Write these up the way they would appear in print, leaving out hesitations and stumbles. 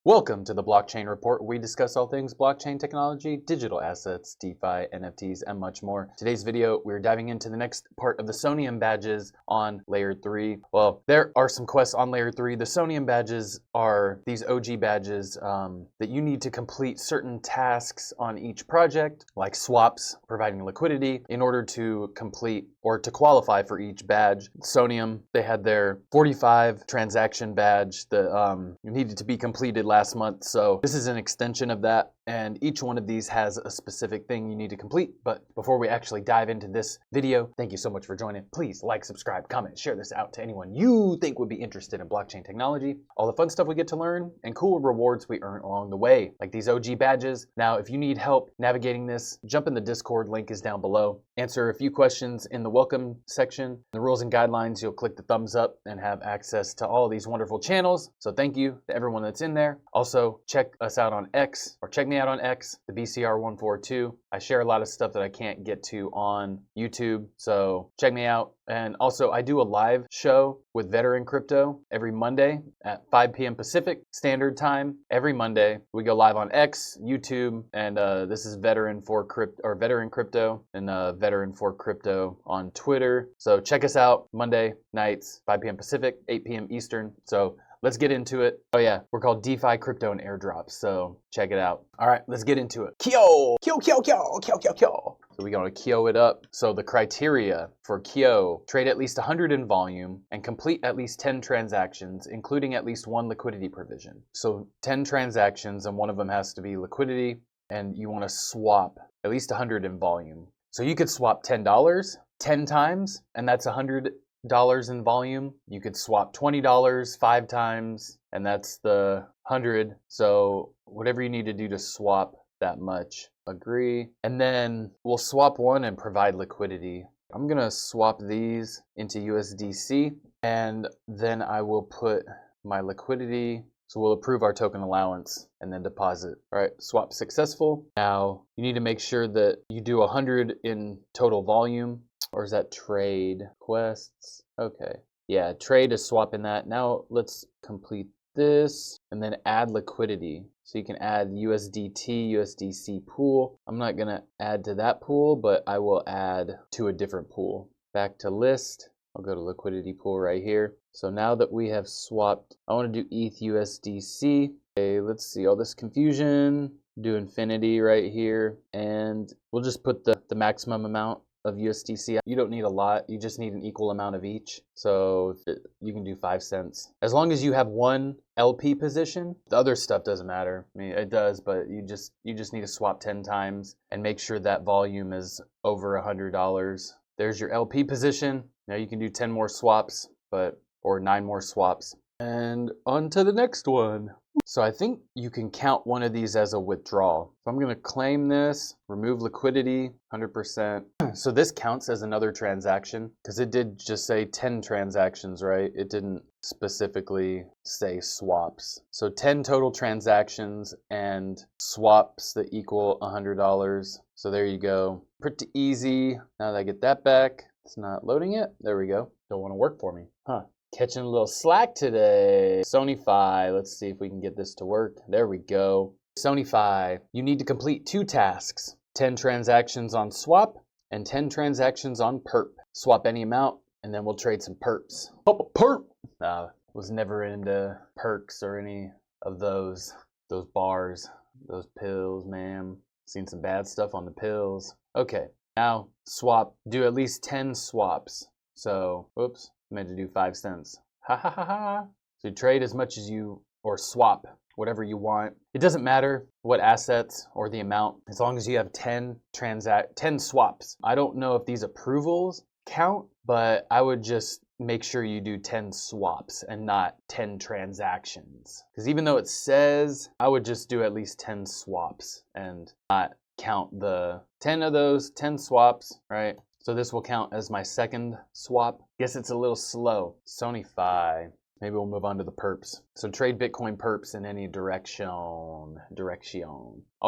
Welcome to the Blockchain Report, where we discuss all things blockchain technology, digital assets, DeFi, NFTs, and much more. Today's video, we're diving into the next part of the Soneium badges on Layer 3. Well, there are some quests on Layer 3. The Soneium badges are these OG badges that you need to complete certain tasks on each project, like swaps, providing liquidity, in order to complete or to qualify for each badge. Soneium, they had their 45 transaction badge that needed to be completed last month. So this is an extension of that. And each one of these has a specific thing you need to complete. But before we actually dive into this video, thank you so much for joining. Please like, subscribe, comment, share this out to anyone you think would be interested in blockchain technology. All the fun stuff we get to learn and cool rewards we earn along the way, like these OG badges. Now, if you need help navigating this, jump in the Discord, link is down below. Answer a few questions in the welcome section. The rules and guidelines, you'll click the thumbs up and have access to all of these wonderful channels. So thank you to everyone that's in there. Also, check us out on X, or check me out on X, the BCR142. I share a lot of stuff that I can't get to on YouTube, so check me out. And also, I do a live show with Veteran Crypto every Monday at 5 p.m. Pacific Standard Time. Every Monday, we go live on X, YouTube, and this is Veteran Crypto, and Veteran for Crypto on Twitter. So check us out Monday nights, 5 p.m. Pacific, 8 p.m. Eastern. So let's get into it. Oh yeah, we're called DeFi, Crypto, and Airdrops, so check it out. All right, let's get into it. Kyo! So we're gonna Kyo it up. So the criteria for Kyo: trade at least 100 in volume and complete at least 10 transactions, including at least one liquidity provision. So 10 transactions, and one of them has to be liquidity, and you wanna swap at least 100 in volume. So you could swap $10 10 times, and that's $100 in volume. You could swap $20 5 times, and that's the 100. So whatever you need to do to swap that much, agree. And then we'll swap one and provide liquidity. I'm gonna swap these into USDC, and then I will put my liquidity. So we'll approve our token allowance and then deposit. All right, swap successful. Now you need to make sure that you do 100 in total volume. Or is that trade quests? Okay. Yeah, trade is swapping that. Now let's complete this and then add liquidity. So you can add USDT, USDC pool. I'm not gonna add to that pool, but I will add to a different pool. Back to list. I'll go to liquidity pool right here. So now that we have swapped, I want to do ETH USDC. Okay, let's see all this confusion. Do infinity right here, and we'll just put the maximum amount of USDC. You don't need a lot, you just need an equal amount of each. So you can do 5 cents. As long as you have one LP position, the other stuff doesn't matter. I mean, it does, but you just need to swap 10 times and make sure that volume is over $100. There's your LP position. Now you can do 10 more swaps, or 9 more swaps. And on to the next one. So I think you can count one of these as a withdrawal. So I'm gonna claim this, remove liquidity, 100%. So this counts as another transaction because it did just say 10 transactions, right? It didn't specifically say swaps. So 10 total transactions and swaps that equal $100. So there you go. Pretty easy. Now that I get that back, it's not loading it. There we go. Don't want to work for me. Huh. Catching a little slack today. SoneFi, let's see if we can get this to work. There we go. SoneFi, you need to complete 2 tasks. 10 transactions on swap and 10 transactions on perp. Swap any amount and then we'll trade some perps. Oh, perp! Was never into perks or any of those bars, those pills, ma'am. Seen some bad stuff on the pills. Okay, now swap, do at least 10 swaps. So, oops. Meant to do 5 cents. Ha ha ha ha. So you trade as much as you, or swap whatever you want. It doesn't matter what assets or the amount, as long as you have 10 swaps. I don't know if these approvals count, but I would just make sure you do 10 swaps and not 10 transactions. Because even though it says, I would just do at least 10 swaps and not count the 10 of those 10 swaps, right? So this will count as my second swap. Guess it's a little slow. SoneFi. Maybe we'll move on to the perps. So trade Bitcoin perps in any direction. I'll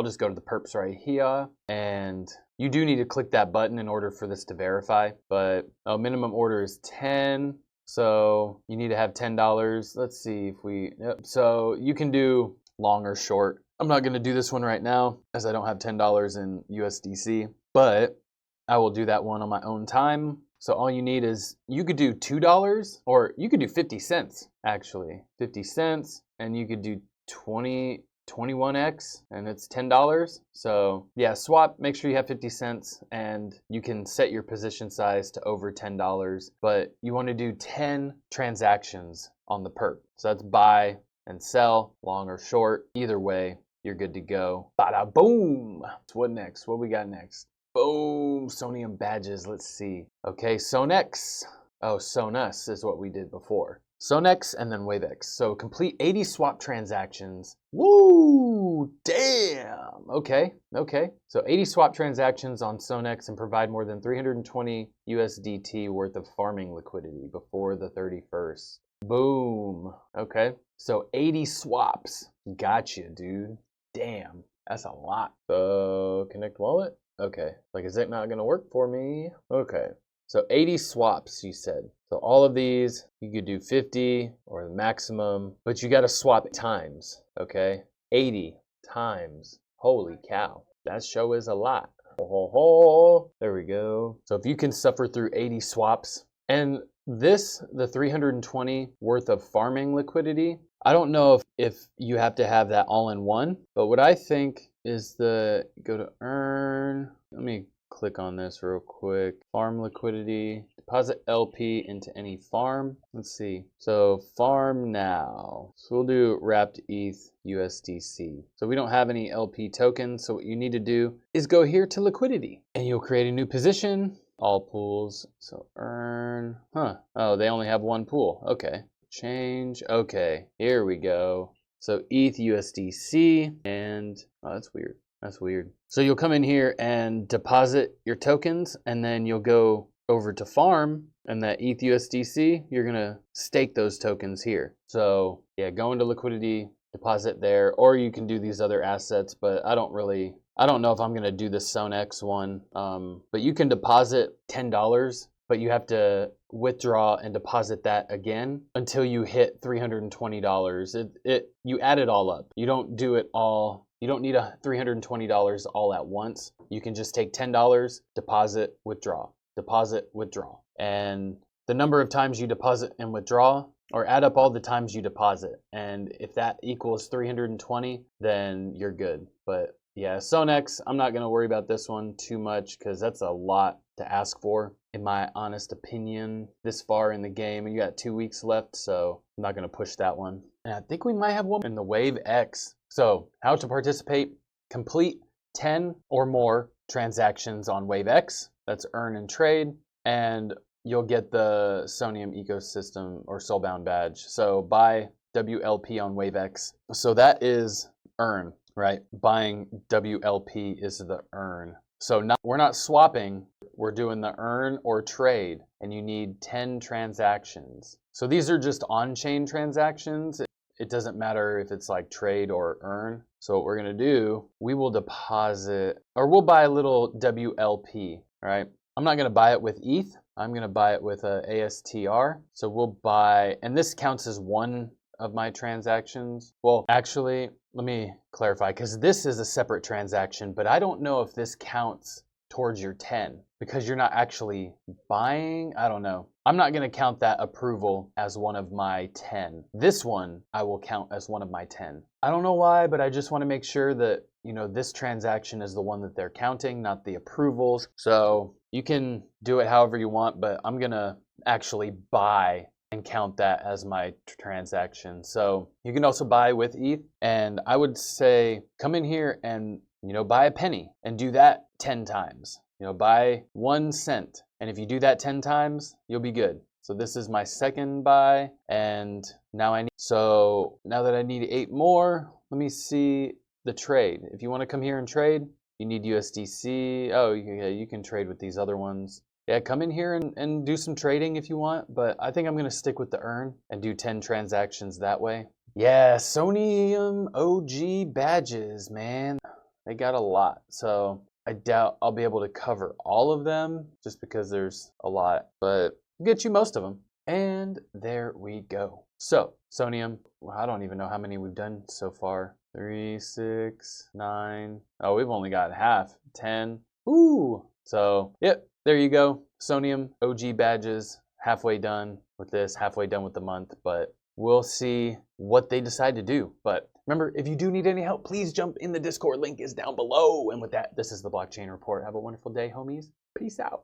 just go to the perps right here. And you do need to click that button in order for this to verify. But minimum order is 10. So you need to have $10. Let's see if we, yep. So you can do long or short. I'm not going to do this one right now as I don't have $10 in USDC, but I will do that one on my own time. So all you need is, you could do $2 or you could do 50 cents actually. 50 cents, and you could do 21x and it's $10. So yeah, swap, make sure you have 50 cents and you can set your position size to over $10, but you want to do 10 transactions on the perp. So that's buy and sell, long or short. Either way, you're good to go. Bada boom. What next? What we got next? Boom, Soneium badges. Let's see. Okay, Sonex. Oh, Sonus is what we did before. Sonex and then WaveX. So complete 80 swap transactions. Woo! Damn! Okay. So 80 swap transactions on Sonex and provide more than 320 USDT worth of farming liquidity before the 31st. Boom. Okay. So 80 swaps. Gotcha, dude. Damn. That's a lot. So connect wallet. Okay. Like, is it not going to work for me? Okay. So 80 swaps, you said. So all of these, you could do 50 or the maximum, but you got to swap times, okay? 80 times. Holy cow. That show is a lot. There we go. So if you can suffer through 80 swaps, and this, the 320 worth of farming liquidity, I don't know if you have to have that all in one, but what I think is go to earn. Let me click on this real quick. Farm liquidity, deposit LP into any farm. Let's see. So farm now. So we'll do wrapped ETH USDC. So we don't have any LP tokens. So what you need to do is go here to liquidity and you'll create a new position. All pools. So earn. Oh, they only have one pool. Okay. Change. Okay. Here we go. So ETH USDC, and oh, that's weird. That's weird. So you'll come in here and deposit your tokens, and then you'll go over to farm, and that ETH USDC, you're gonna stake those tokens here. So yeah, go into liquidity, deposit there, or you can do these other assets, but I don't know if I'm gonna do the Sonex one. But you can deposit $10, but you have to withdraw and deposit that again until you hit $320. You add it all up. You don't do it all. You don't need a $320 all at once. You can just take $10, deposit, withdraw, deposit, withdraw. And the number of times you deposit and withdraw, or add up all the times you deposit. And if that equals 320, then you're good. But yeah, Sonex, I'm not gonna worry about this one too much because that's a lot to ask for, in my honest opinion, this far in the game. And you got 2 weeks left, so I'm not gonna push that one. And I think we might have one in the WaveX. So how to participate: complete 10 or more transactions on WaveX. That's earn and trade, and you'll get the Soneium ecosystem or soulbound badge. So buy WLP on WaveX. So that is earn, right? Buying WLP is the earn. So we're not swapping, we're doing the earn or trade, and you need 10 transactions. So these are just on-chain transactions. It doesn't matter if it's like trade or earn. So what we're gonna do, we will deposit, or we'll buy a little WLP, right? I'm not gonna buy it with ETH, I'm gonna buy it with a ASTR. So we'll buy, and this counts as one of my transactions. Well, actually, let me clarify, because this is a separate transaction, but I don't know if this counts towards your 10 because you're not actually buying. I don't know. I'm not going to count that approval as one of my 10. This one I will count as one of my 10. I don't know why, but I just want to make sure that, you know, this transaction is the one that they're counting, not the approvals. So you can do it however you want, but I'm going to actually buy and count that as my transaction. So you can also buy with ETH, and I would say come in here and, you know, buy a penny and do that 10 times. You know, buy 1 cent. And if you do that 10 times, you'll be good. So this is my second buy, and now that I need 8 more, let me see the trade. If you want to come here and trade, you need USDC. Oh, yeah, you can trade with these other ones. Yeah, come in here and do some trading if you want, but I think I'm going to stick with the earn and do 10 transactions that way. Yeah, Soneium OG badges, man. They got a lot, so I doubt I'll be able to cover all of them just because there's a lot, but I'll get you most of them. And there we go. So, Soneium, well, I don't even know how many we've done so far. 3, 6, 9. Oh, we've only got half. 10. Ooh. So, yep, there you go. Soneium OG badges, halfway done with this, halfway done with the month, but we'll see what they decide to do. But remember, if you do need any help, please jump in the Discord. Link is down below. And with that, this is the Blockchain Report. Have a wonderful day, homies. Peace out.